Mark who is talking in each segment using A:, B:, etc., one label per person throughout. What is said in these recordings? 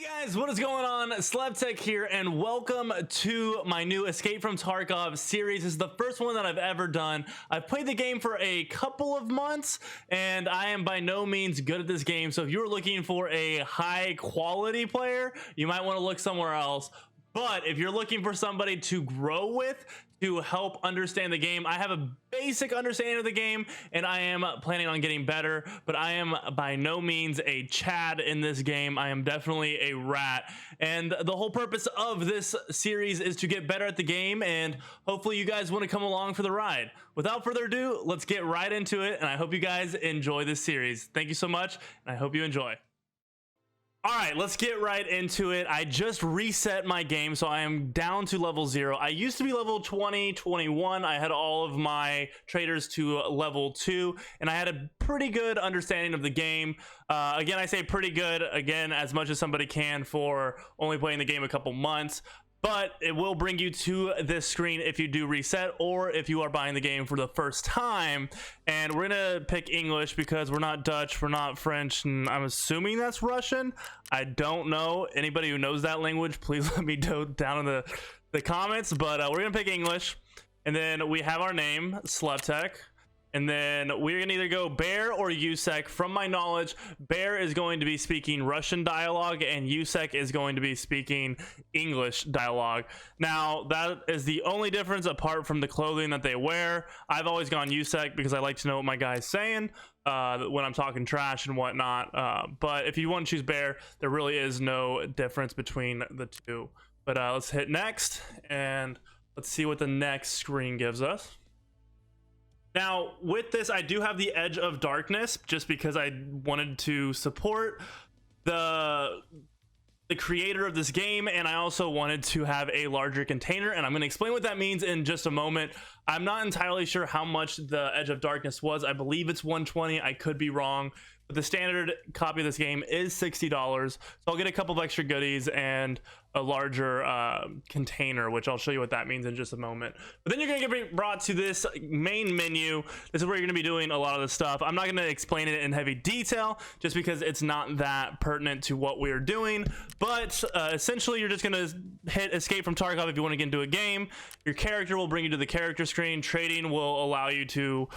A: Guys, what is going on? Slevtech here, and welcome to my new Escape from Tarkov series. This is the first one that I've ever done. I've played the game for a couple of months, and I am by no means good at this game. So if you're looking for a high quality player, you might want to look somewhere else. But if you're looking for somebody to grow with, to help understand the game, I have a basic understanding of the game, and I am planning on getting better, but I am by no means a Chad in this game. I am definitely a rat, and the whole purpose of this series is to get better at the game, and hopefully you guys want to come along for the ride. Without further ado, let's get right into it, and I hope you guys enjoy this series. Thank you so much, and I hope you enjoy. All right, let's get right into it. I just reset my game, so I am down to level 0. I used to be level 20, 21. I had all of my traders to level 2, and I had a pretty good understanding of the game. Again, I say pretty good, again, as much as somebody can for only playing the game a couple months. But it will bring you to this screen if you do reset, or if you are buying the game for the first time. And we're gonna pick English because we're not Dutch, we're not French, and I'm assuming that's Russian. I don't know. Anybody who knows that language, please let me know down in the comments. But we're gonna pick English, and then we have our name, Slevtech. And then we're gonna either go Bear or Yusek. From my knowledge, Bear is going to be speaking Russian dialogue, and Yusek is going to be speaking English dialogue. Now, that is the only difference apart from the clothing that they wear. I've always gone Yusek because I like to know what my guy's saying when I'm talking trash and whatnot. But if you want to choose Bear, there really is no difference between the two. But let's hit next, and let's see what the next screen gives us. Now, with this, I do have the Edge of Darkness, just because I wanted to support the creator of this game, and I also wanted to have a larger container, and I'm going to explain what that means in just a moment. I'm not entirely sure how much the Edge of Darkness was. I believe it's 120. I could be wrong, but the standard copy of this game is $60, so I'll get a couple of extra goodies and a larger container, which I'll show you what that means in just a moment. But then you're gonna get brought to this main menu. This is where you're gonna be doing a lot of the stuff. I'm not gonna explain it in heavy detail just because it's not that pertinent to what we're doing, but essentially you're just gonna hit escape from Tarkov if you want to get into a game. Your character will bring you to the character screen. Trading will allow you to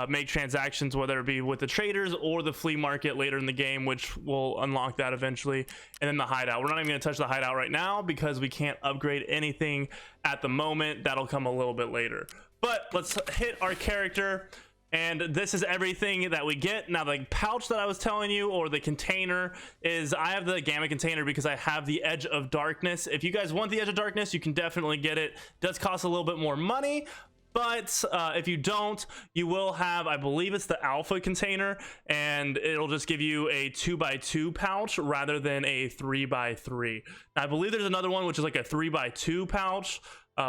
A: make transactions, whether it be with the traders or the flea market later in the game, which will unlock that eventually. And then the hideout. We're not even gonna touch the hideout right now because we can't upgrade anything at the moment. That'll come a little bit later, but let's hit our character, and this is everything that we get. Now, the pouch that I was telling you, or the container, is I have the gamma container because I have the Edge of Darkness. If you guys want the Edge of Darkness, you can definitely get it. It does cost a little bit more money, but if you don't, you will have, I believe it's the alpha container, and it'll just give you a 2x2 pouch rather than a 3x3. Now, I believe there's another one which is like a 3x2 pouch,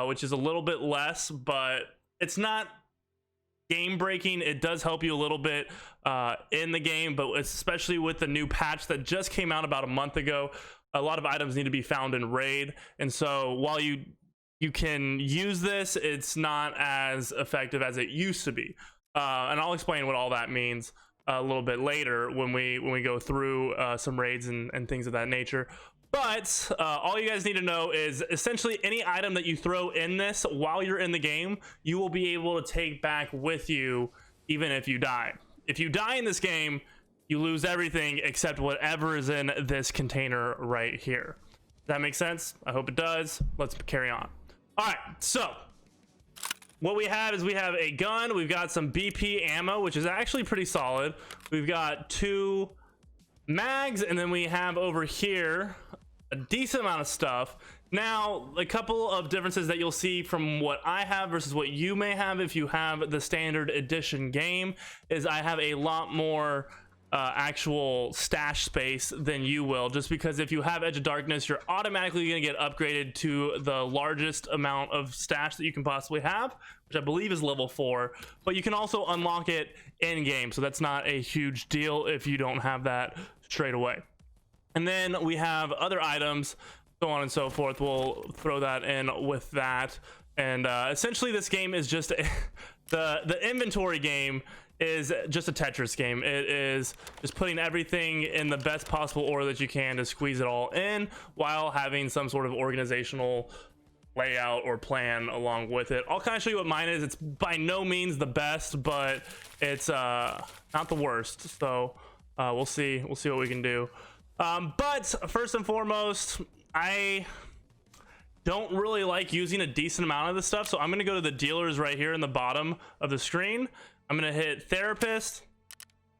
A: which is a little bit less, but it's not game breaking. It does help you a little bit in the game, but especially with the new patch that just came out about a month ago, a lot of items need to be found in raid, and so while you can use this, it's not as effective as it used to be, and I'll explain what all that means a little bit later when we go through some raids and things of that nature. But all you guys need to know is essentially any item that you throw in this while you're in the game, you will be able to take back with you even if you die. If you die in this game, you lose everything except whatever is in this container right here. Does that make sense? I hope it does. Let's carry on. All right, so what we have is we have a gun. We've got some BP ammo, which is actually pretty solid. We've got 2 mags, and then we have over here a decent amount of stuff. Now, a couple of differences that you'll see from what I have versus what you may have if you have the standard edition game is I have a lot more actual stash space than you will, just because if you have Edge of Darkness, you're automatically going to get upgraded to the largest amount of stash that you can possibly have, which I believe is level 4, but you can also unlock it in game, so that's not a huge deal if you don't have that straight away. And then we have other items, so on and so forth. We'll throw that in with that, and essentially this game is just the inventory game is just a Tetris game. It is just putting everything in the best possible order that you can to squeeze it all in while having some sort of organizational layout or plan along with it. I'll kind of show you what mine is. It's by no means the best, but it's not the worst. So we'll see what we can do. But first and foremost, I don't really like using a decent amount of this stuff, so I'm gonna go to the dealers right here in the bottom of the screen. I'm gonna hit therapist,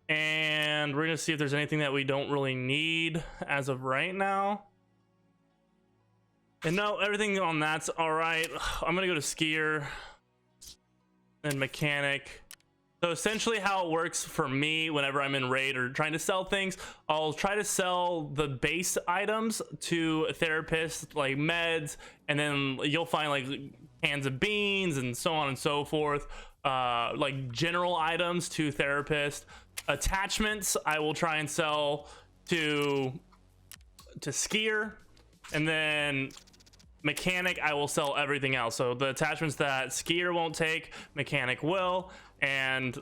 A: and we're gonna see if there's anything that we don't really need as of right now. And no, everything on that's all right. I'm gonna go to skier and mechanic. So essentially how it works for me whenever I'm in raid or trying to sell things, I'll try to sell the base items to therapists, like meds, and then you'll find like cans of beans and so on and so forth, like general items to therapists. Attachments I will try and sell to skier, and then mechanic I will sell everything else. So the attachments that skier won't take, mechanic will, and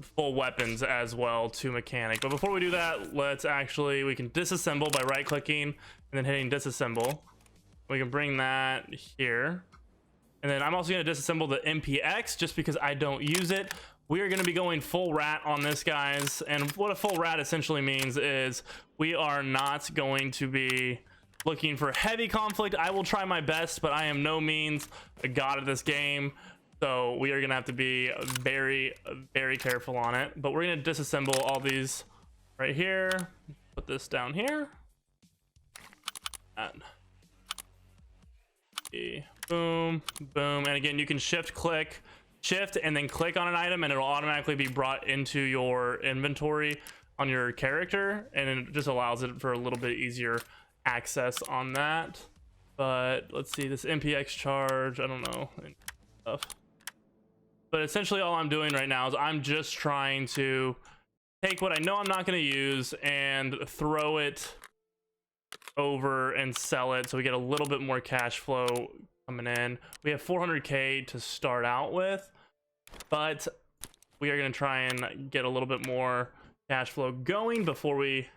A: full weapons as well to mechanic. But before we do that, we can disassemble by right clicking and then hitting disassemble. We can bring that here, and then I'm also going to disassemble the MPX just because I don't use it. We are going to be going full rat on this, guys, and what a full rat essentially means is we are not going to be looking for heavy conflict. I will try my best, but I am no means a god at this game, so we are gonna have to be very, very careful on it. But we're gonna disassemble all these right here, put this down here, and boom, boom. And again, you can shift and then click on an item, and it'll automatically be brought into your inventory on your character, and it just allows it for a little bit easier access on that. But let's see, this MPX charge, I don't know stuff. But essentially all I'm doing right now is I'm just trying to take what I know I'm not going to use and throw it over and sell it, so we get a little bit more cash flow coming in. We have 400k to start out with, but we are going to try and get a little bit more cash flow going before we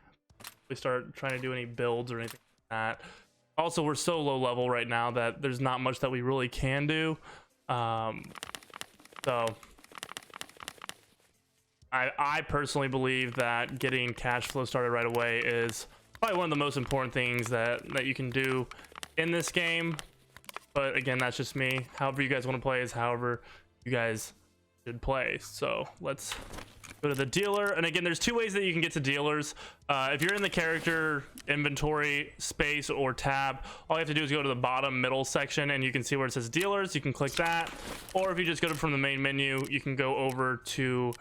A: start trying to do any builds or anything like that. Also, we're so low level right now that there's not much that we really can do. So I personally believe that getting cash flow started right away is probably one of the most important things that you can do in this game. But again, that's just me. However you guys want to play is however you guys should play. So let's go to the dealer, and again, there's two ways that you can get to dealers. If you're in the character inventory space or tab, all you have to do is go to the bottom middle section, and you can see where it says dealers. You can click that, or if you just go from the main menu, you can go over to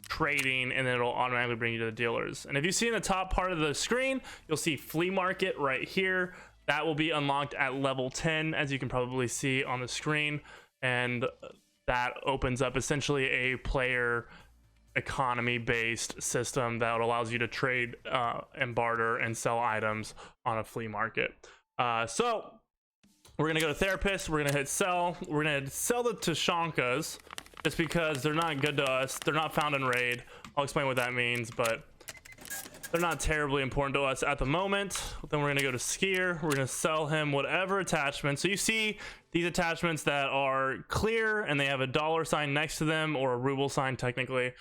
A: trading, and then it'll automatically bring you to the dealers. And if you see in the top part of the screen, you'll see flea market right here. That will be unlocked at level 10, as you can probably see on the screen, and that opens up essentially a player economy based system that allows you to trade and barter and sell items on a flea market. So we're gonna go to therapist, we're gonna hit sell, we're gonna sell the Tashankas just because they're not good to us. They're not found in raid. I'll explain what that means, but they're not terribly important to us at the moment. Then we're gonna go to skier, we're gonna sell him whatever attachment. So you see these attachments that are clear and they have a dollar sign next to them, or a ruble sign technically.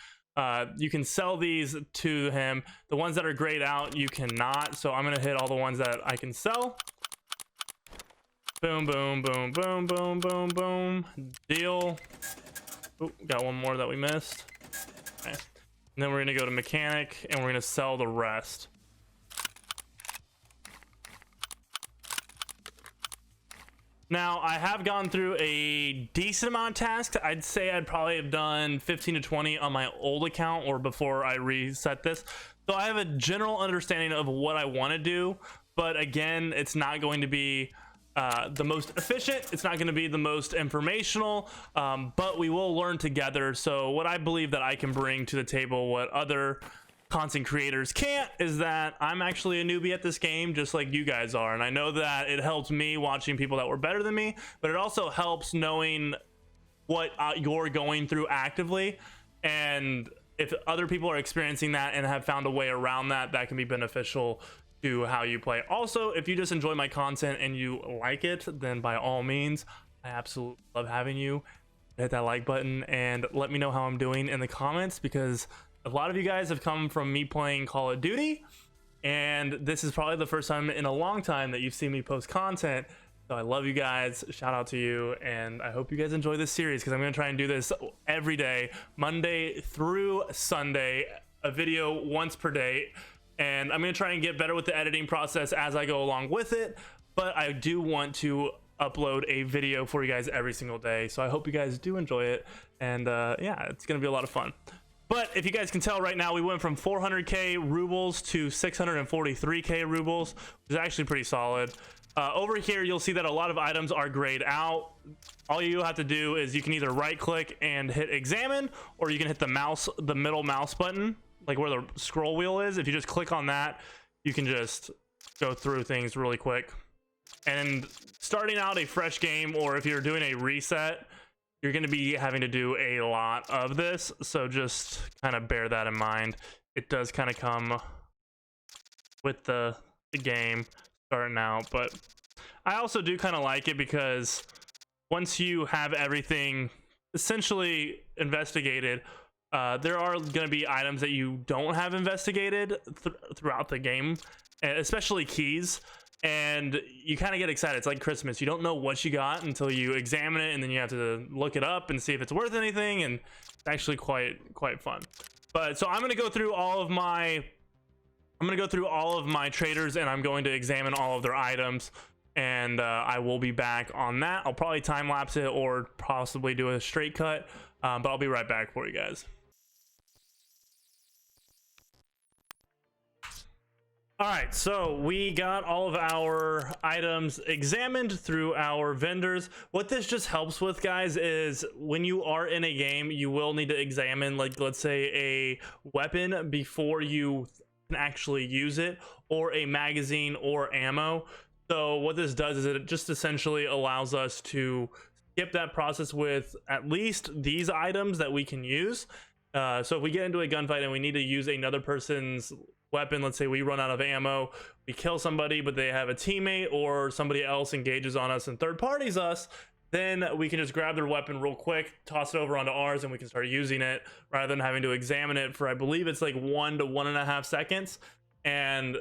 A: You can sell these to him. The ones that are grayed out you cannot, so I'm gonna hit all the ones that I can sell. Boom, boom, boom, boom, boom, boom, boom. Deal. Ooh, got one more that we missed. Okay. And then we're gonna go to mechanic, and we're gonna sell the rest. Now, I have gone through a decent amount of tasks. I'd say I'd probably have done 15 to 20 on my old account or before I reset this. So I have a general understanding of what I want to do, but again, it's not going to be the most efficient. It's not going to be the most informational, but we will learn together. So what I believe that I can bring to the table, what other content creators can't, is that I'm actually a newbie at this game just like you guys are, and I know that it helps me watching people that were better than me, but it also helps knowing what you're going through actively. And if other people are experiencing that and have found a way around that, that can be beneficial to how you play. Also, if you just enjoy my content and you like it, then by all means, I absolutely love having you. Hit that like button and let me know how I'm doing in the comments, because a lot of you guys have come from me playing Call of Duty, and this is probably the first time in a long time that you've seen me post content. So I love you guys, shout out to you, and I hope you guys enjoy this series, because I'm going to try and do this every day, Monday through Sunday, a video once per day, and I'm going to try and get better with the editing process as I go along with it, but I do want to upload a video for you guys every single day, so I hope you guys do enjoy it, and yeah, it's going to be a lot of fun. But if you guys can tell right now, we went from 400k rubles to 643k rubles, which is actually pretty solid. Over here, you'll see that a lot of items are grayed out. All you have to do is you can either right click and hit examine, or you can hit the middle mouse button, like where the scroll wheel is. If you just click on that, you can just go through things really quick. And starting out a fresh game, or if you're doing a reset, you're going to be having to do a lot of this, so just kind of bear that in mind. It does kind of come with the game starting out, but I also do kind of like it, because once you have everything essentially investigated, there are going to be items that you don't have investigated throughout the game, especially keys, and you kind of get excited. It's like Christmas. You don't know what you got until you examine it, and then you have to look it up and see if it's worth anything, and it's actually quite fun. But so I'm going to go through all of my traders, and I'm going to examine all of their items, and I will be back on that. I'll probably time lapse it or possibly do a straight cut, but I'll be right back for you guys. All right, so we got all of our items examined through our vendors. What this just helps with, guys, is when you are in a game, you will need to examine, like, let's say a weapon before you can actually use it, or a magazine or ammo. So what this does is it just essentially allows us to skip that process with at least these items that we can use. So if we get into a gunfight and we need to use another person's weapon, let's say we run out of ammo, we kill somebody, but they have a teammate or somebody else engages on us and third parties us, then we can just grab their weapon real quick, toss it over onto ours, and we can start using it rather than having to examine it for, I believe it's like 1 to 1.5 seconds, and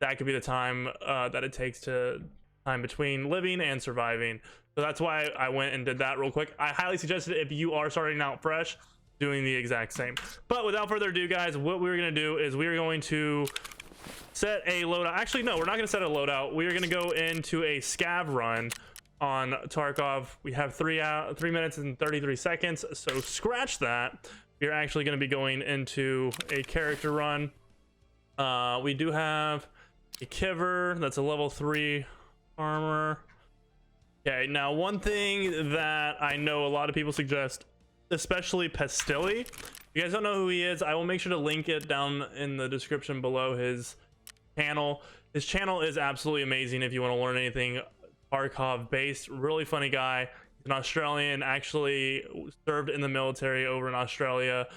A: that could be the time that it takes to time between living and surviving. So that's why I went and did that real quick. I highly suggest it if you are starting out fresh, doing the exact same. But without further ado, guys, what we're going to do is we're going to set a loadout. Actually, no, we're not going to set a loadout. We are going to go into a scav run on Tarkov. We have 3 minutes and 33 seconds, so scratch that. We're actually going to be going into a character run. We do have a Kiver that's a level 3 armor. Okay, now one thing that I know a lot of people suggest, especially Pestilli. If you guys don't know who he is, I will make sure to link it down in the description below. His channel is absolutely amazing if you want to learn anything Tarkov based. Really funny guy. He's an Australian, actually served in the military over in Australia,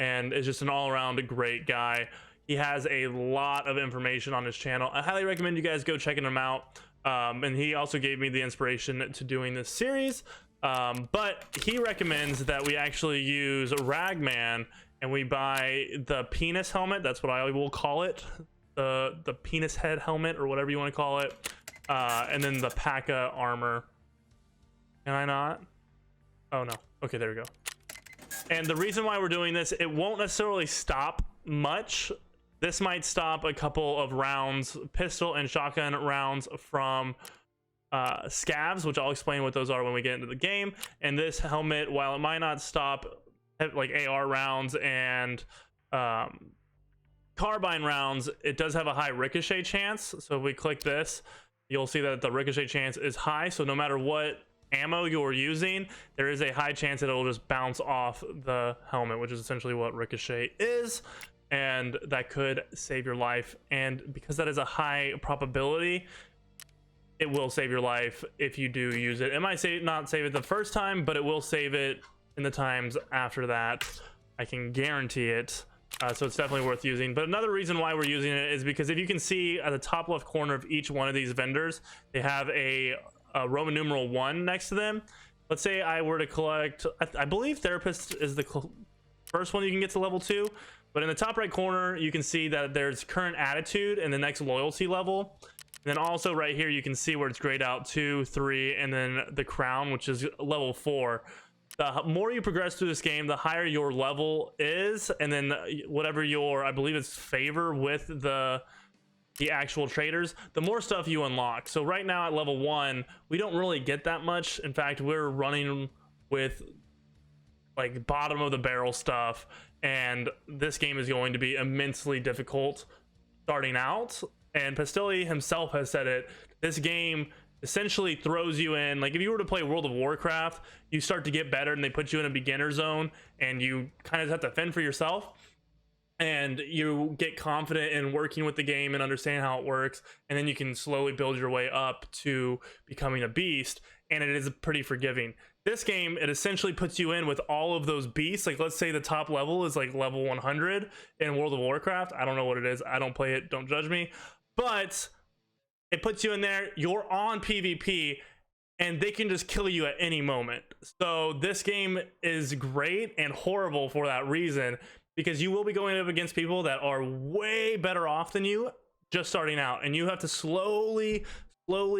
A: and is just an all-around great guy. He has a lot of information on his channel. I highly recommend you guys go checking him out. And he also gave me the inspiration to doing this series. But he recommends that we actually use Ragman and we buy the penis helmet. That's what I will call it, the penis head helmet, or whatever you want to call it, and then the P.A.C.A armor. Can I not? Oh no. Okay, there we go. And the reason why we're doing this, it won't necessarily stop much. This might stop a couple of rounds, pistol and shotgun rounds from scavs, which I'll explain what those are when we get into the game. And this helmet, while it might not stop like AR rounds and carbine rounds, it does have a high ricochet chance. So if we click this, you'll see that the ricochet chance is high. So no matter what ammo you're using, there is a high chance that it'll just bounce off the helmet, which is essentially what ricochet is, and that could save your life. And because that is a high probability, it will save your life if you do use it. It might not save it the first time, but it will save it in the times after that. I can guarantee it. So it's definitely worth using. But another reason why we're using it is because if you can see at the top left corner of each one of these vendors, they have a Roman numeral 1 next to them. Let's say I were to collect, I believe therapist is the first one you can get to level 2. But in the top right corner, you can see that there's current attitude and the next loyalty level. And then also right here, you can see where it's grayed out 2, 3, and then the crown, which is level 4. The more you progress through this game, the higher your level is, and then whatever your, I believe it's favor with the actual traders, the more stuff you unlock. So right now at level 1, we don't really get that much. In fact, we're running with like bottom of the barrel stuff, and this game is going to be immensely difficult starting out. And Pastilli himself has said it, this game essentially throws you in, like if you were to play World of Warcraft, you start to get better and they put you in a beginner zone and you kind of have to fend for yourself, and you get confident in working with the game and understand how it works, and then you can slowly build your way up to becoming a beast, and it is pretty forgiving. This game, it essentially puts you in with all of those beasts. Like let's say the top level is like level 100 in World of Warcraft. I don't know what it is, I don't play it, don't judge me, but it puts you in there, you're on PvP, and they can just kill you at any moment. So this game is great and horrible for that reason, because you will be going up against people that are way better off than you just starting out, and you have to slowly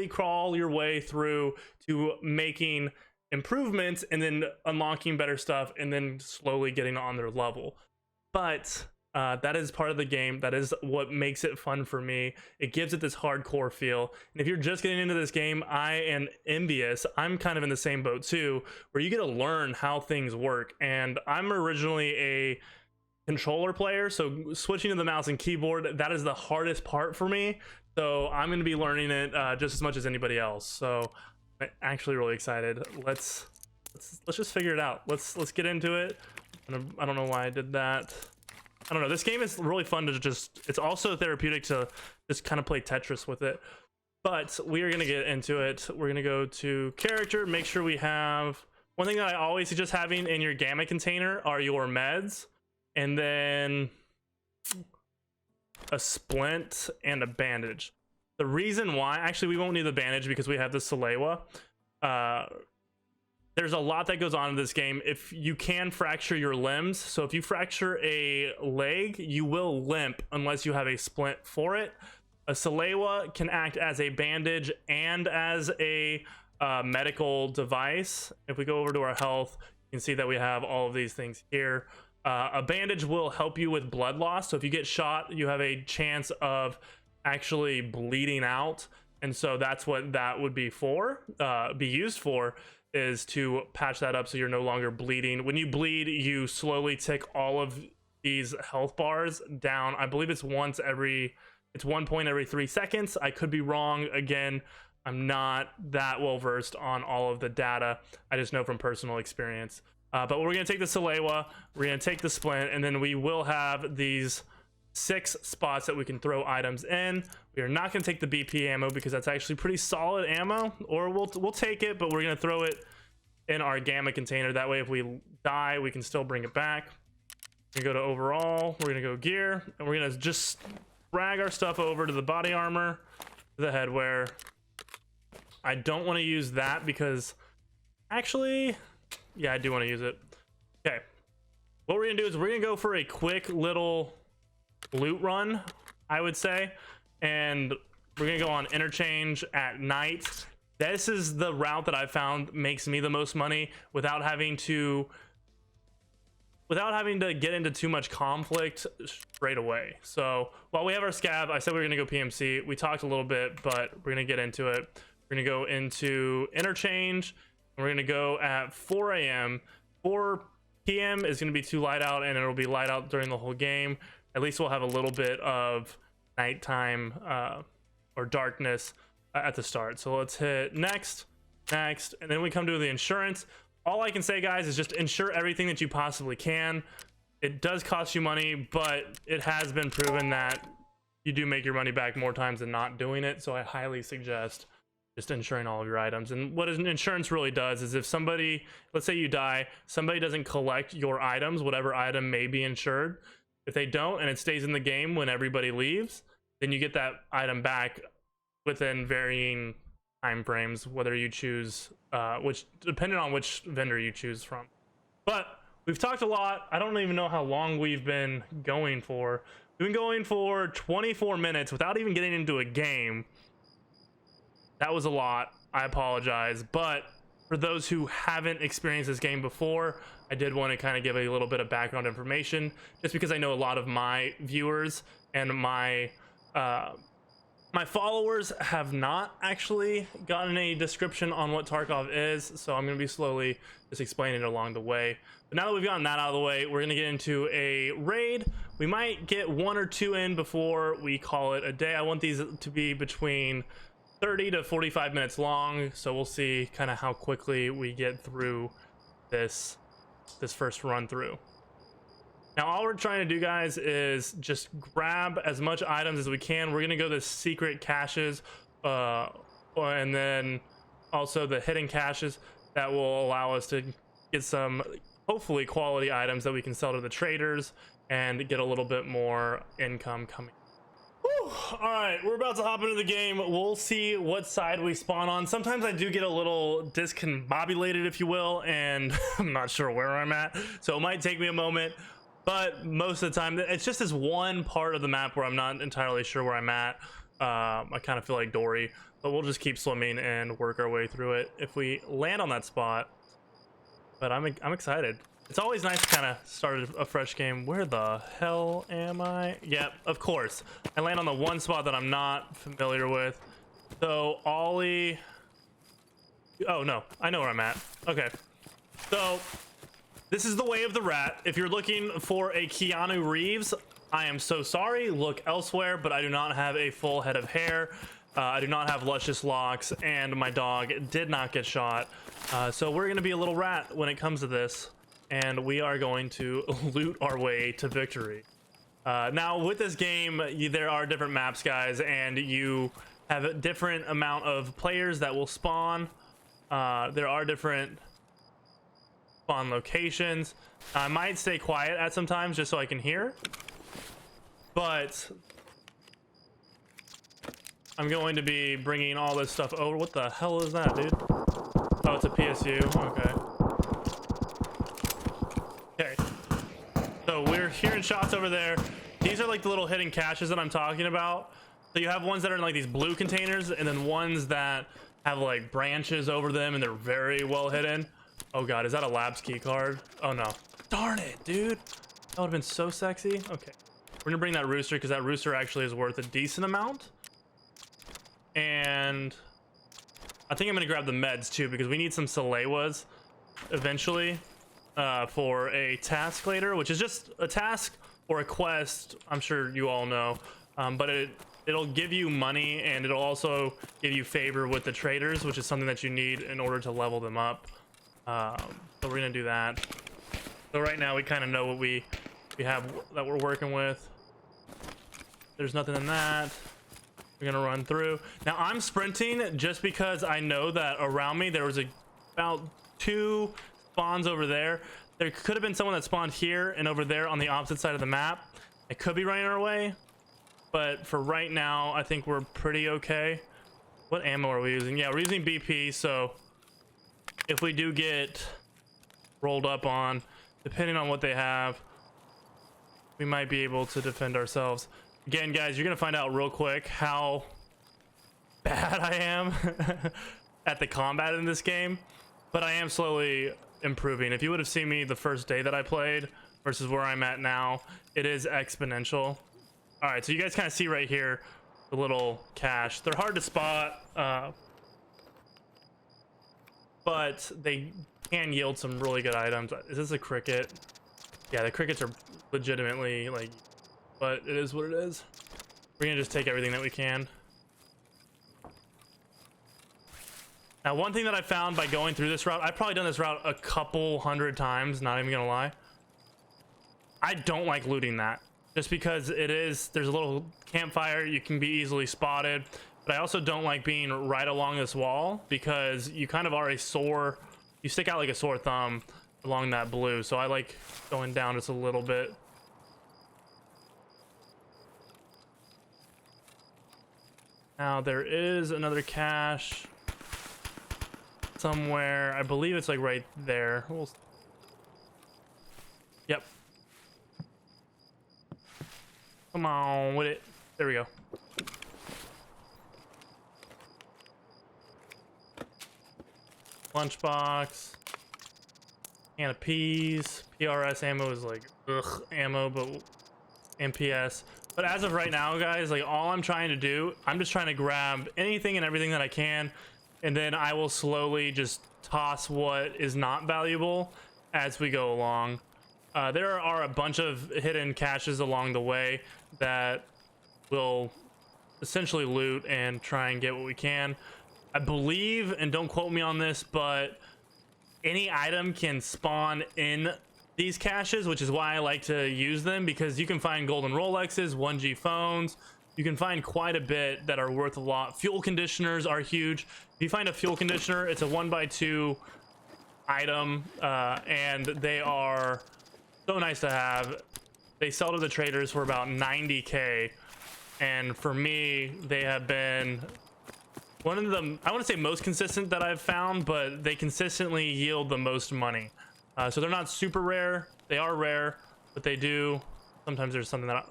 A: crawl your way through to making improvements and then unlocking better stuff and then slowly getting on their level. But that is part of the game. That is what makes it fun for me. It gives it this hardcore feel. And if you're just getting into this game, I am envious. I'm kind of in the same boat too, where you get to learn how things work. And I'm originally a controller player, so switching to the mouse and keyboard, that is the hardest part for me. So I'm going to be learning it just as much as anybody else. So I'm actually really excited. Let's just figure it out. Let's get into it. I don't know why I did that. I don't know. This game is really fun to just, it's also therapeutic to just kind of play Tetris with it. But we are going to get into it. We're going to go to character, make sure we have, one thing that I always suggest having in your gamma container are your meds, and then a splint and a bandage. The reason why, actually we won't need the bandage because we have the Salewa. There's a lot that goes on in this game. If you can fracture your limbs, so if you fracture a leg, you will limp unless you have a splint for it. A Salewa can act as a bandage and as a medical device. If we go over to our health, you can see that we have all of these things here. A bandage will help you with blood loss. So if you get shot, you have a chance of actually bleeding out. And so that's what that would be for, be used for, is to patch that up so you're no longer bleeding. When you bleed, you slowly tick all of these health bars down. I believe it's one point every 3 seconds. I could be wrong. Again, I'm not that well versed on all of the data. I just know from personal experience. But we're gonna take the Salewa, we're gonna take the splint, and then we will have these 6 spots that we can throw items in. We are not gonna take the BP ammo because that's actually pretty solid ammo, or we'll take it, but we're gonna throw it in our gamma container. That way if we die, we can still bring it back. We're gonna go to overall, we're gonna go gear, and we're gonna just drag our stuff over to the body armor, the headwear. I don't wanna use that because, actually, yeah, I do wanna use it. Okay, what we're gonna do is we're gonna go for a quick little loot run, I would say, and we're gonna go on interchange at night. This is the route that I found makes me the most money without having to get into too much conflict straight away. So while we have our scav, I said we were gonna go PMC. We talked a little bit, but we're gonna get into it. We're gonna go into interchange, and we're gonna go at 4 a.m. 4 p.m. is gonna be too light out, and it'll be light out during the whole game. At least we'll have a little bit of nighttime or darkness at the start. So let's hit next, and then we come to the insurance. All I can say, guys, is just insure everything that you possibly can. It does cost you money, but it has been proven that you do make your money back more times than not doing it. So I highly suggest just insuring all of your items. And what an insurance really does is if somebody, let's say you die, somebody doesn't collect your items, whatever item may be insured, if they don't and it stays in the game when everybody leaves, then you get that item back within varying time frames, whether you choose which, depending on which vendor you choose from. But we've talked a lot. I don't even know how long we've been going for. We've been going for 24 minutes without even getting into a game. That was a lot. I apologize. But for those who haven't experienced this game before, I did want to kind of give a little bit of background information, just because I know a lot of my viewers and my followers have not actually gotten a description on what Tarkov is, so I'm going to be slowly just explaining it along the way. But now that we've gotten that out of the way, we're going to get into a raid. We might get 1 or 2 in before we call it a day. I want these to be between 30 to 45 minutes long, so we'll see kind of how quickly we get through this first run through. Now all we're trying to do, guys, is just grab as much items as we can. We're gonna go to secret caches and then also the hidden caches that will allow us to get some hopefully quality items that we can sell to the traders and get a little bit more income coming. All right, we're about to hop into the game. We'll see what side we spawn on. Sometimes I do get a little discombobulated, if you will, and I'm not sure where I'm at, so it might take me a moment, but most of the time it's just this one part of the map where I'm not entirely sure where I'm at. I kind of feel like Dory, but we'll just keep swimming and work our way through it if we land on that spot. But I'm excited. It's always nice to kind of start a fresh game. Where the hell am I? Yep, of course. I land on the one spot that I'm not familiar with. So Ollie. Oh no, I know where I'm at. Okay. So this is the way of the rat. If you're looking for a Keanu Reeves, I am so sorry. Look elsewhere, but I do not have a full head of hair. I do not have luscious locks, and my dog did not get shot. So we're gonna be a little rat when it comes to this. And we are going to loot our way to victory. Now with this game, there are different maps, guys, and you have a different amount of players that will spawn. There are different spawn locations. I might stay quiet at some times just so I can hear, but I'm going to be bringing all this stuff over. What the hell is that, dude? Oh, it's a PSU. Okay. So we're hearing shots over there. These are like the little hidden caches that I'm talking about. So you have ones that are in like these blue containers, and then ones that have like branches over them, and they're very well hidden. Oh god, is that a labs key card? Oh no. Darn it, dude. That would have been so sexy. Okay. We're gonna bring that rooster because that rooster actually is worth a decent amount. And I think I'm gonna grab the meds too, because we need some Salewas eventually. For a task later, which is just a task or a quest. I'm sure you all know, but it'll give you money, and it'll also give you favor with the traders, which is something that you need in order to level them up. So we're gonna do that. So right now we kind of know what we have that we're working with. There's nothing in that. We're gonna run through. Now I'm sprinting just because I know that around me there was about 2 spawns over there. There could have been someone that spawned here and over there on the opposite side of the map. It could be running our way, but for right now I think we're pretty okay. What ammo are we using? Yeah, we're using BP, so if we do get rolled up on, depending on what they have, we might be able to defend ourselves. Again, guys, you're gonna find out real quick how bad I am at the combat in this game, but I am slowly improving. If you would have seen me the first day that I played versus where I'm at now, it is exponential. All right, so you guys kind of see right here the little cache. They're hard to spot, but they can yield some really good items. Is this a cricket? Yeah, the crickets are legitimately like, but it is what it is. We're gonna just take everything that we can. Now, one thing that I found by going through this route, I've probably done this route a couple hundred times, not even gonna lie. I don't like looting that, just because there's a little campfire, you can be easily spotted. but I also don't like being right along this wall because you kind of are a sore, you stick out like a sore thumb along that blue. So I like going down just a little bit. Now there is another cache somewhere. I believe it's like right there. Yep. Come on with it. There we go. Lunchbox. Can of peas. PRS ammo is like ammo, but MPS. But as of right now, guys, like all I'm trying to do, I'm just trying to grab anything and everything that I can, and then I will slowly just toss what is not valuable as we go along. There are a bunch of hidden caches along the way that will essentially loot and try and get what we can. I believe, and don't quote me on this, but any item can spawn in these caches, which is why I like to use them, because you can find golden Rolexes, 1G phones. You can find quite a bit that are worth a lot. Fuel conditioners are huge. If you find a fuel conditioner, it's a 1x2 item, and they are so nice to have. They sell to the traders for about 90k, and for me, they have been one of the, I want to say most consistent that I've found, but they consistently yield the most money. So they're not super rare. They are rare, but they do. Sometimes there's something that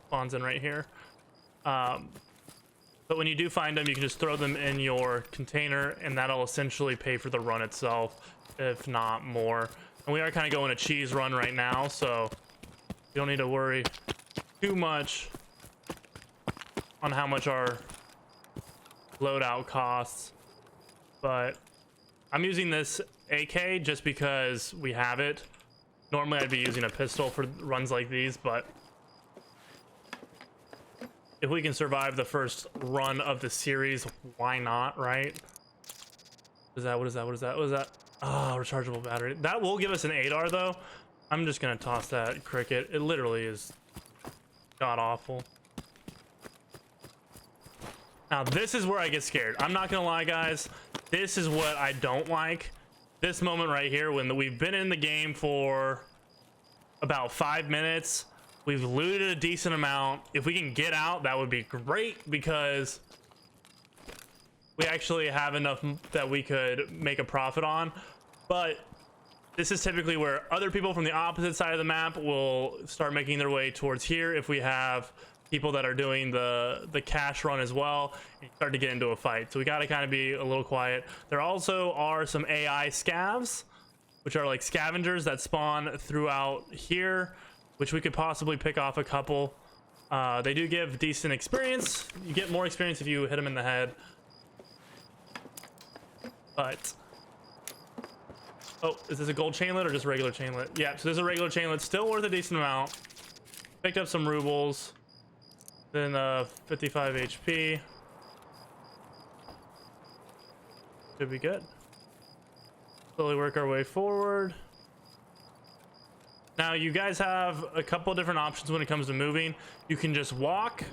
A: spawns in right here. But when you do find them, you can just throw them in your container, and that'll essentially pay for the run itself, if not more. And we are kind of going a cheese run right now, so you don't need to worry too much on how much our loadout costs. But I'm using this AK just because we have it. Normally I'd be using a pistol for runs like these, but if we can survive the first run of the series, why not, right? What is that? What is that? What is that? What is that? Oh, rechargeable battery. That will give us an ADAR though. I'm just gonna toss that cricket. It literally is god awful. Now this is where I get scared. I'm not gonna lie, guys. This is what I don't like. This moment right here, when we've been in the game for about 5 minutes, we've looted a decent amount. If we can get out, that would be great, because we actually have enough that we could make a profit on. But this is typically where other people from the opposite side of the map will start making their way towards here if we have people that are doing the cash run as well, and start to get into a fight. So we got to kind of be a little quiet. There also are some AI scavs, which are like scavengers that spawn throughout here, which we could possibly pick off a couple. They do give decent experience. You get more experience if you hit them in the head. But oh, is this a gold chainlet or just regular chainlet? Yeah, so this is a regular chainlet, still worth a decent amount. Picked up some rubles. Then 55 HP. Should be good. Slowly work our way forward. Now you guys have a couple different options when it comes to moving. You can just walk,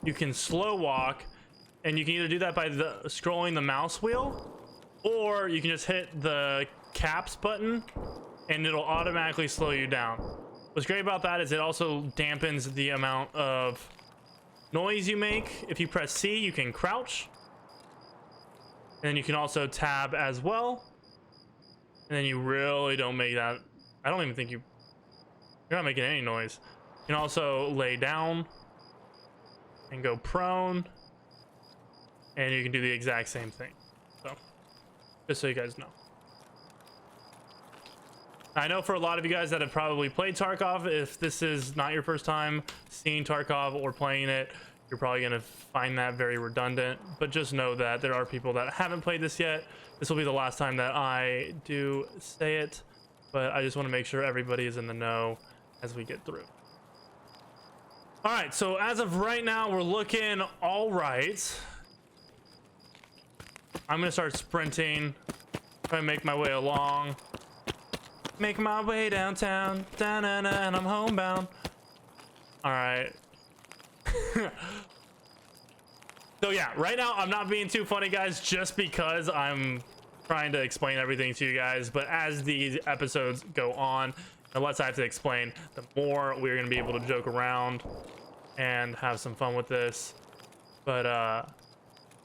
A: you can slow walk, and you can either do that by scrolling the mouse wheel, or you can just hit the caps button and it'll automatically slow you down. What's great about that is it also dampens the amount of noise you make. If you press C, you can crouch, and you can also tab as well, and then you really don't make that. I don't even think you're not making any noise. You can also lay down and go prone, and you can do the exact same thing. So just so you guys know. I know for a lot of you guys that have probably played Tarkov, if this is not your first time seeing Tarkov or playing it, you're probably going to find that very redundant. But just know that there are people that haven't played this yet. This will be the last time that I do say it, but I just want to make sure everybody is in the know as we get through. All right, so as of right now, we're looking all right. I'm going to start sprinting, try to make my way along. Make my way downtown, da-na-na, and I'm homebound. All right. So yeah, right now I'm not being too funny, guys, just because I'm trying to explain everything to you guys. But as these episodes go on, the less I have to explain, the more we're gonna be able to joke around and have some fun with this. But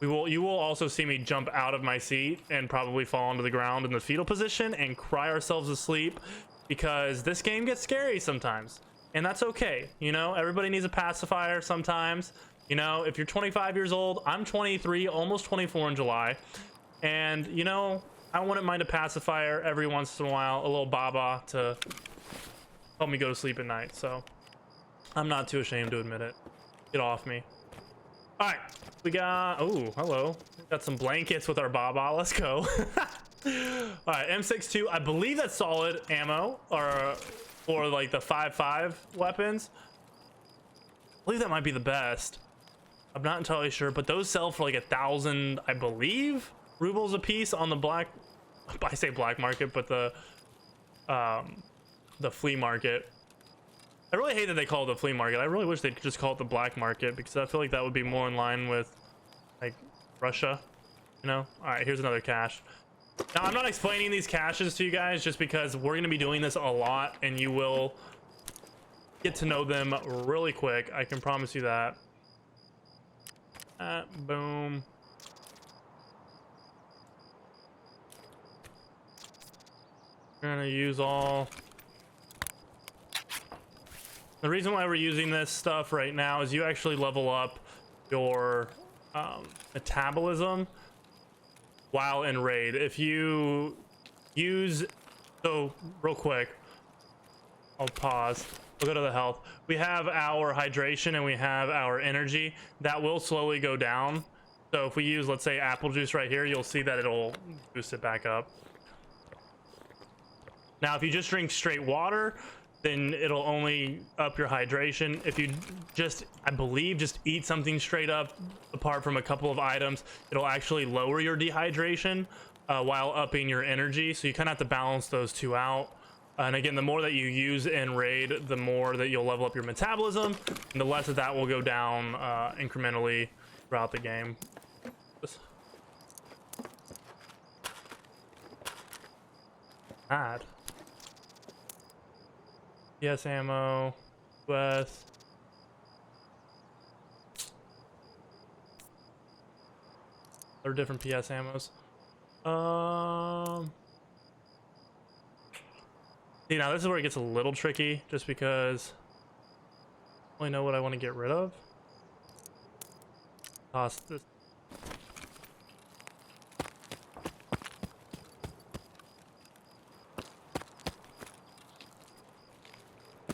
A: you will also see me jump out of my seat and probably fall onto the ground in the fetal position and cry ourselves to sleep, because this game gets scary sometimes, and that's okay. You know, everybody needs a pacifier sometimes. You know, if you're 25 years old, I'm 23, almost 24 in July, and you know, I wouldn't mind a pacifier every once in a while, a little baba to help me go to sleep at night. So I'm not too ashamed to admit it. Get off me. All right, we got, oh, hello. We got some blankets with our baba. Let's go. All right, M62. I believe that's solid ammo, or for like the 5.5 weapons. I believe that might be the best. I'm not entirely sure, but those sell for like 1,000, I believe, rubles a piece on the black. I say black market, but the flea market. I really hate that they call it the flea market. I really wish they'd just call it the black market, because I feel like that would be more in line with like Russia, you know. All right, here's another cache. Now I'm not explaining these caches to you guys just because we're going to be doing this a lot, and you will get to know them really quick. I can promise you that. Boom. We're gonna use all. The reason why we're using this stuff right now is you actually level up your metabolism while in raid. If you use, so real quick, I'll pause. We'll go to the health. We have our hydration and we have our energy. That will slowly go down. So if we use, let's say, apple juice right here, you'll see that it'll boost it back up. Now, if you just drink straight water, then it'll only up your hydration. If you just, I believe, just eat something straight up, apart from a couple of items, it'll actually lower your dehydration while upping your energy. So you kind of have to balance those two out. And again, the more that you use in raid, the more that you'll level up your metabolism, and the less that will go down incrementally throughout the game. Bad. Yes, ammo. US. There are different PS ammos. See, now this is where it gets a little tricky, just because I only know what I want to get rid of. Toss this.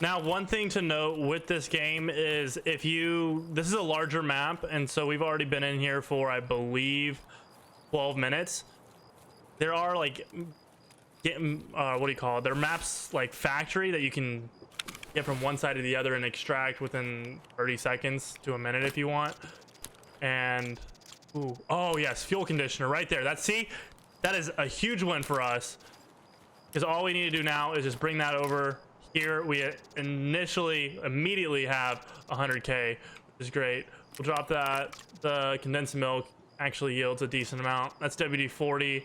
A: Now, one thing to note with this game is if you, this is a larger map, and so we've already been in here for, I believe, 12 minutes. There are like, what do you call it? There are maps like factory that you can get from one side to the other and extract within 30 seconds to a minute if you want. And, ooh, oh yes, fuel conditioner right there. That's, see, that is a huge win for us, because all we need to do now is just bring that over. Here we immediately have 100k, which is great. We'll drop that. The condensed milk actually yields a decent amount. That's WD-40.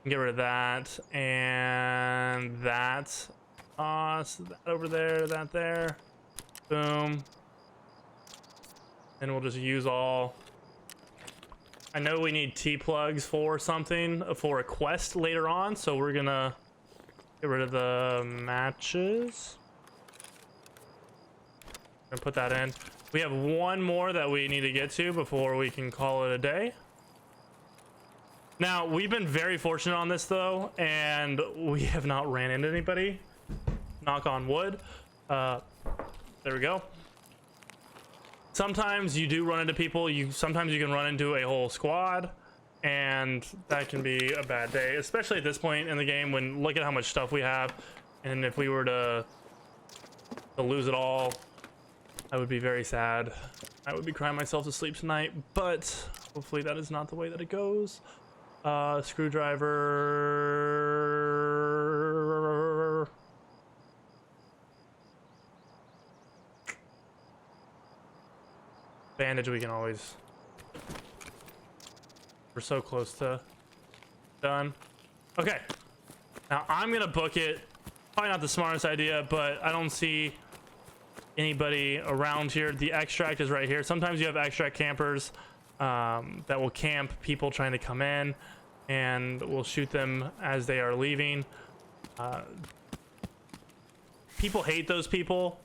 A: Get rid of that and that. So that over there, that there. Boom. And we'll just use all. I know we need T-plugs for something, for a quest later on, so we're gonna get rid of the matches. I'm gonna put that in. We have one more that we need to get to before we can call it a day. Now, we've been very fortunate on this though, and we have not ran into anybody. Knock on wood. There we go. Sometimes you do run into people. Sometimes you can run into a whole squad, and that can be a bad day, especially at this point in the game when look at how much stuff we have, and if we were to lose it all, I would be very sad. I would be crying myself to sleep tonight, but hopefully that is not the way that it goes. Screwdriver. Bandage we can always We're so close to done. Okay, now I'm gonna book it. Probably not the smartest idea, but I don't see anybody around here. The extract is right here. Sometimes you have extract campers that will camp people trying to come in, and we'll shoot them as they are leaving. People hate those people,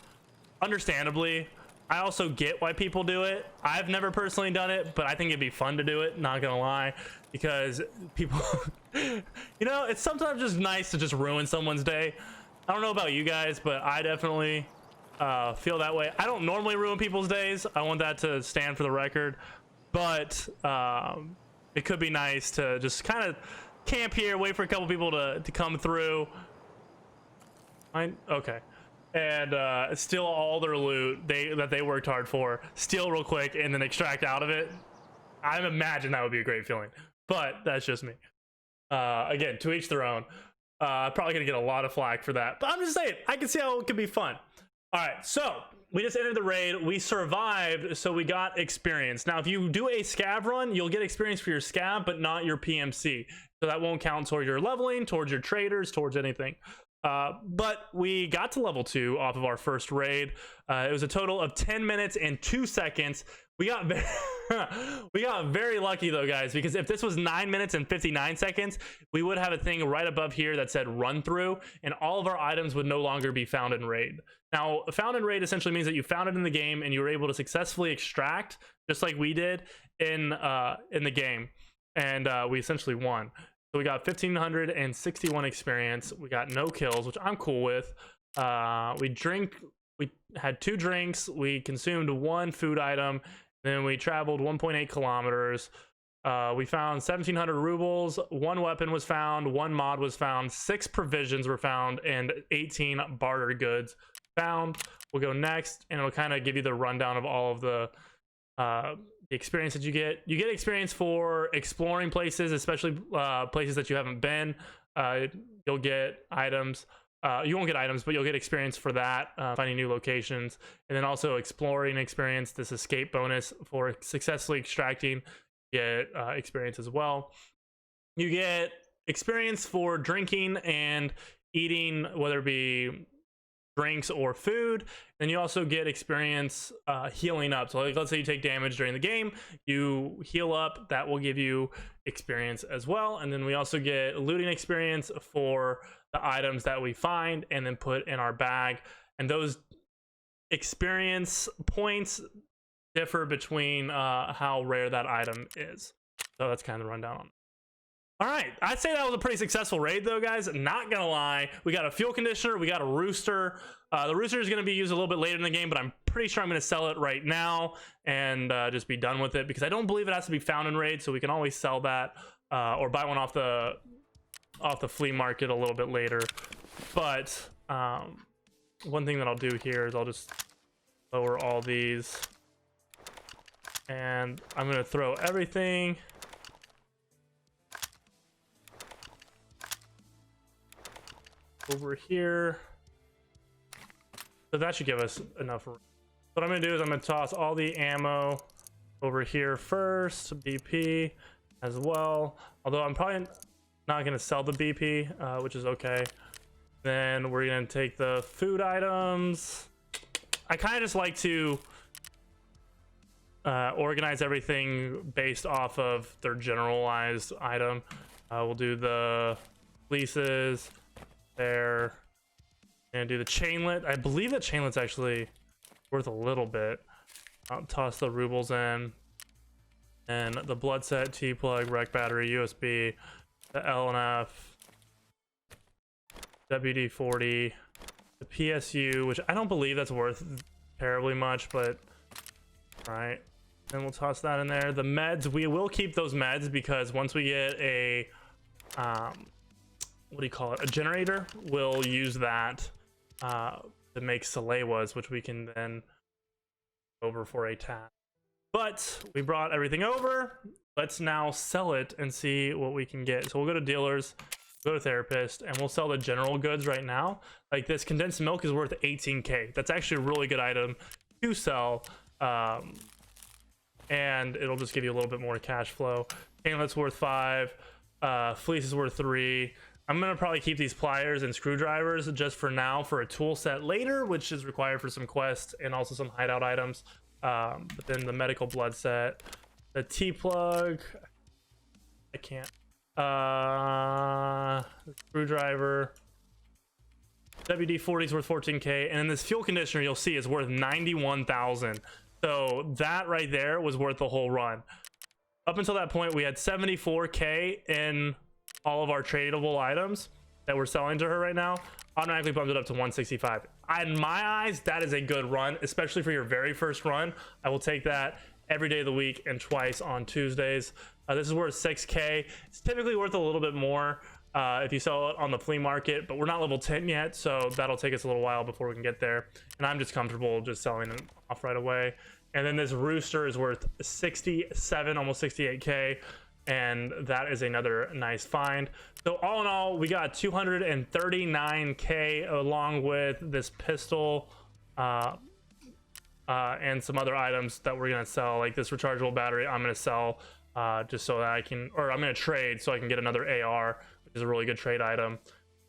A: understandably. I also get why people do it. I've never personally done it, but I think it'd be fun to do it, not gonna lie, because people you know, it's sometimes just nice to just ruin someone's day. I don't know about you guys, but I definitely feel that way. I don't normally ruin people's days. I want that to stand for the record, but it could be nice to just kind of camp here, wait for a couple people to come through. Okay. And steal all their loot that they worked hard for, steal real quick, and then extract out of it. I imagine that would be a great feeling, but that's just me. Again, to each their own. Probably gonna get a lot of flack for that, but I'm just saying, I can see how it could be fun. All right, so we just entered the raid. We survived, so we got experience. Now, if you do a scav run, you'll get experience for your scav, but not your PMC. So that won't count towards your leveling, towards your traders, towards anything. But we got to level 2 off of our first raid. It was a total of 10 minutes and 2 seconds. We got we got very lucky though, guys, because if this was 9 minutes and 59 seconds, we would have a thing right above here that said run through, and all of our items would no longer be found in raid. Now, found in raid essentially means that you found it in the game and you were able to successfully extract, just like we did in the game, and we essentially won. So we got 1,561 experience. We got no kills, which I'm cool with. We had 2 drinks. We consumed 1 food item. Then we traveled 1.8 kilometers. We found 1,700 rubles. 1 weapon was found. 1 mod was found. 6 provisions were found, and 18 barter goods found. We'll go next, and it'll kind of give you the rundown of all of the experience that you get. You get experience for exploring places, especially places that you haven't been. You'll get items. You won't get items, but you'll get experience for that, finding new locations, and then also exploring experience. This escape bonus for successfully extracting, you get experience as well. You get experience for drinking and eating, whether it be drinks or food. Then you also get experience healing up. So like, let's say you take damage during the game, you heal up, that will give you experience as well. And then we also get looting experience for the items that we find and then put in our bag, and those experience points differ between how rare that item is. So that's kind of the rundown on it. All right, I'd say that was a pretty successful raid though, guys. Not gonna lie, we got a fuel conditioner, we got a rooster. The rooster is gonna be used a little bit later in the game, but I'm pretty sure I'm gonna sell it right now and just be done with it, because I don't believe it has to be found in raid, so we can always sell that or buy one off the flea market a little bit later. But one thing that I'll do here is I'll just lower all these, and I'm gonna throw everything over here. So that should give us enough room. What I'm gonna do is I'm gonna toss all the ammo over here first, BP as well, although I'm probably not gonna sell the BP, which is okay. Then we're gonna take the food items. I kind of just like to organize everything based off of their generalized item. We'll do the fleeces there, and do the chainlet. I believe that chainlet's actually worth a little bit. I'll toss the rubles in, and the blood set, T-plug, rec battery, USB, the LNF, WD-40, the PSU, which I don't believe that's worth terribly much, but all right. Then we'll toss that in there. The meds, we will keep those meds, because once we get a what do you call it, a generator, we'll use that to make Salewas, which we can then over for a task. But we brought everything over. Let's now sell it and see what we can get. So we'll go to dealers, go to therapist, and we'll sell the general goods right now. Like this condensed milk is worth 18k. That's actually a really good item to sell, and it'll just give you a little bit more cash flow. Chainlet's worth 5. Fleece is worth 3. I'm gonna probably keep these pliers and screwdrivers just for now for a tool set later, which is required for some quests and also some hideout items. But then the medical blood set, the T-plug, I can't. Screwdriver, WD-40 is worth 14k, and then this fuel conditioner you'll see is worth 91,000. So that right there was worth the whole run. Up until that point, we had 74k in all of our tradable items that we're selling to her right now. Automatically bumped it up to 165. In my eyes, that is a good run, especially for your very first run. I will take that every day of the week and twice on Tuesdays. This is worth 6k. It's typically worth a little bit more if you sell it on the flea market, but we're not level 10 yet, so that'll take us a little while before we can get there. And I'm just comfortable just selling it off right away. And then this rooster is worth 67, almost 68k, and that is another nice find. So all in all, we got 239k along with this pistol and some other items that we're gonna sell, like this rechargeable battery. I'm gonna sell just so that I can, or I'm gonna trade so I can get another AR, which is a really good trade item.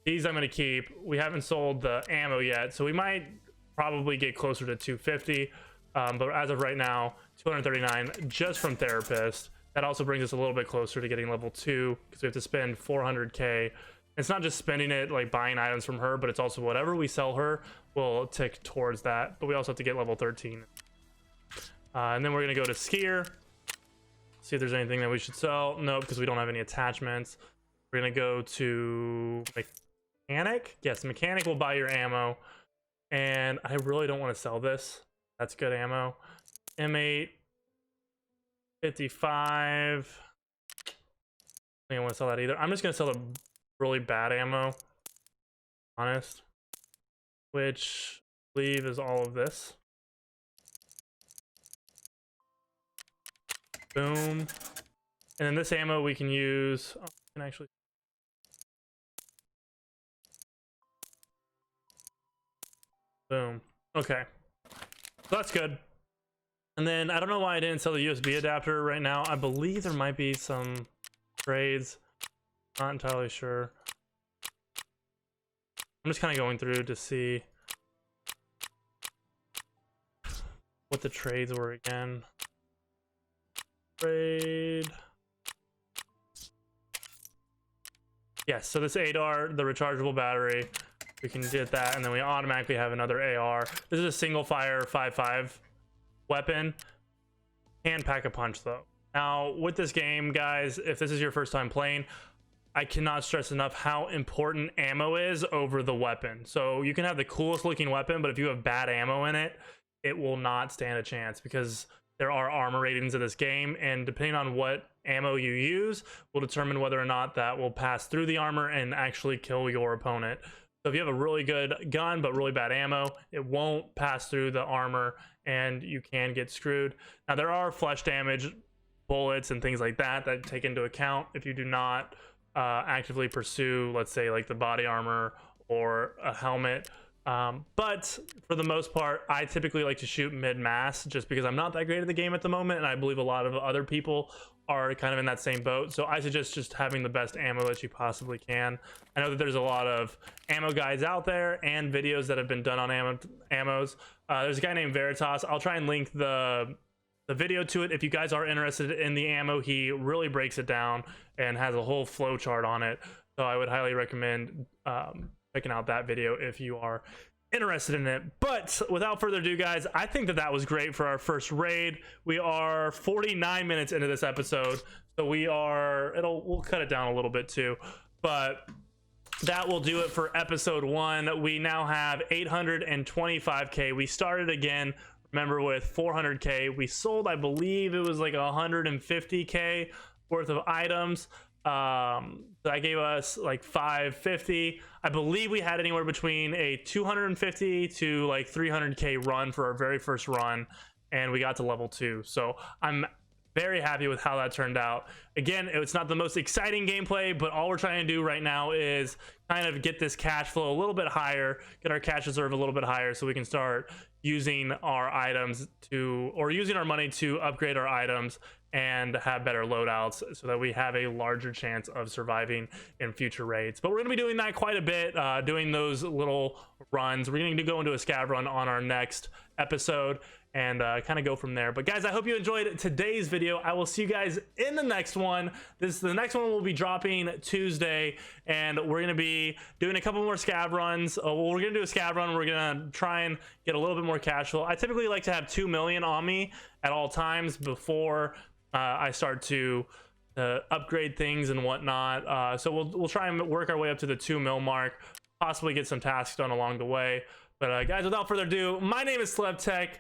A: These I'm gonna keep. We haven't sold the ammo yet, so we might probably get closer to 250. But as of right now, 239 just from Therapist. That also brings us a little bit closer to getting level 2 because we have to spend 400k. It's not just spending it like buying items from her, but it's also whatever we sell her will tick towards that. But we also have to get level 13. And then we're gonna go to Skier. See if there's anything that we should sell. No, because we don't have any attachments. We're gonna go to Mechanic. Yes, Mechanic will buy your ammo. And I really don't want to sell this. That's good ammo. M8, 55. I don't want to sell that either. I'm just gonna sell the really bad ammo, honest, which I believe is all of this. Boom. And then this ammo we can use. Oh, we can actually. Boom. Okay. So that's good. And then I don't know why I didn't sell the USB adapter right now. I believe there might be some trades. Not entirely sure. I'm just kind of going through to see what the trades were again. Trade. Yes, so this ADAR, the rechargeable battery, we can get that, and then we automatically have another AR. This is a single fire 5.5 weapon. Can pack a punch though. Now with this game, guys, if this is your first time playing, I cannot stress enough how important ammo is over the weapon. So you can have the coolest looking weapon, but if you have bad ammo in it, it will not stand a chance because there are armor ratings in this game, and depending on what ammo you use will determine whether or not that will pass through the armor and actually kill your opponent. So if you have a really good gun but really bad ammo, it won't pass through the armor and you can get screwed. Now there are flesh damage bullets and things like that that take into account if you do not actively pursue, let's say, like the body armor or a helmet. But for the most part, I typically like to shoot mid-mass just because I'm not that great at the game at the moment, and I believe a lot of other people are kind of in that same boat. So I suggest just having the best ammo that you possibly can. I know that there's a lot of ammo guides out there and videos that have been done on ammos. There's a guy named Veritas. I'll try and link the video to it if you guys are interested in the ammo. He really breaks it down and has a whole flow chart on it. So I would highly recommend checking out that video if you are interested in it. But without further ado, guys, I think that was great for our first raid. We are 49 minutes into this episode, so we'll cut it down a little bit too, but that will do it for episode 1. We now have 825k. We started again, remember, with 400k. We sold, I believe it was like 150k worth of items. That gave us like 550. I believe we had anywhere between a 250 to like 300k run for our very first run, and we got to level 2. So I'm very happy with how that turned out. Again, it's not the most exciting gameplay, but all we're trying to do right now is kind of get this cash flow a little bit higher, get our cash reserve a little bit higher so we can start using our items to, or using our money to upgrade our items and have better loadouts so that we have a larger chance of surviving in future raids. But we're going to be doing that quite a bit, doing those little runs. We're going to go into a scav run on our next episode and kind of go from there. But guys, I hope you enjoyed today's video. I will see you guys in the next one. The next one will be dropping Tuesday, and we're going to be doing a couple more scav runs. We're going to do a scav run. We're going to try and get a little bit more cash flow. I typically like to have 2 million on me at all times before I start to upgrade things and whatnot. So we'll try and work our way up to the 2 mil mark, possibly get some tasks done along the way. But guys, without further ado, my name is SlevTech.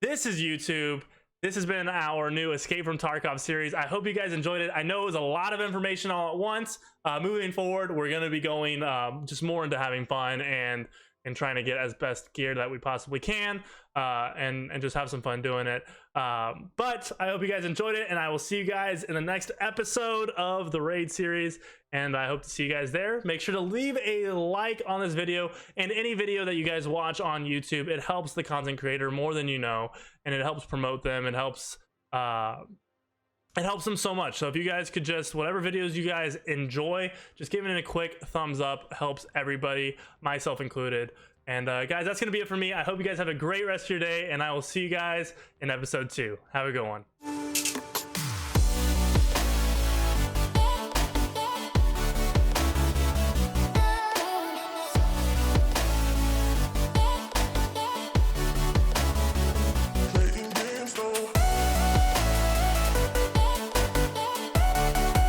A: This is YouTube. This has been our new Escape from Tarkov series. I hope you guys enjoyed it. I know it was a lot of information all at once. Moving forward, we're going to be going just more into having fun and trying to get as best gear that we possibly can, and just have some fun doing it. But I hope you guys enjoyed it, and I will see you guys in the next episode of the Raid series, and I hope to see you guys there. Make sure to leave a like on this video and any video that you guys watch on YouTube. It helps the content creator more than you know, and it helps promote them. It helps them so much. So if you guys could just, whatever videos you guys enjoy, just giving it a quick thumbs up helps everybody, myself included. And guys, that's gonna be it for me. I hope you guys have a great rest of your day, and I will see you guys in episode 2. Have a good one.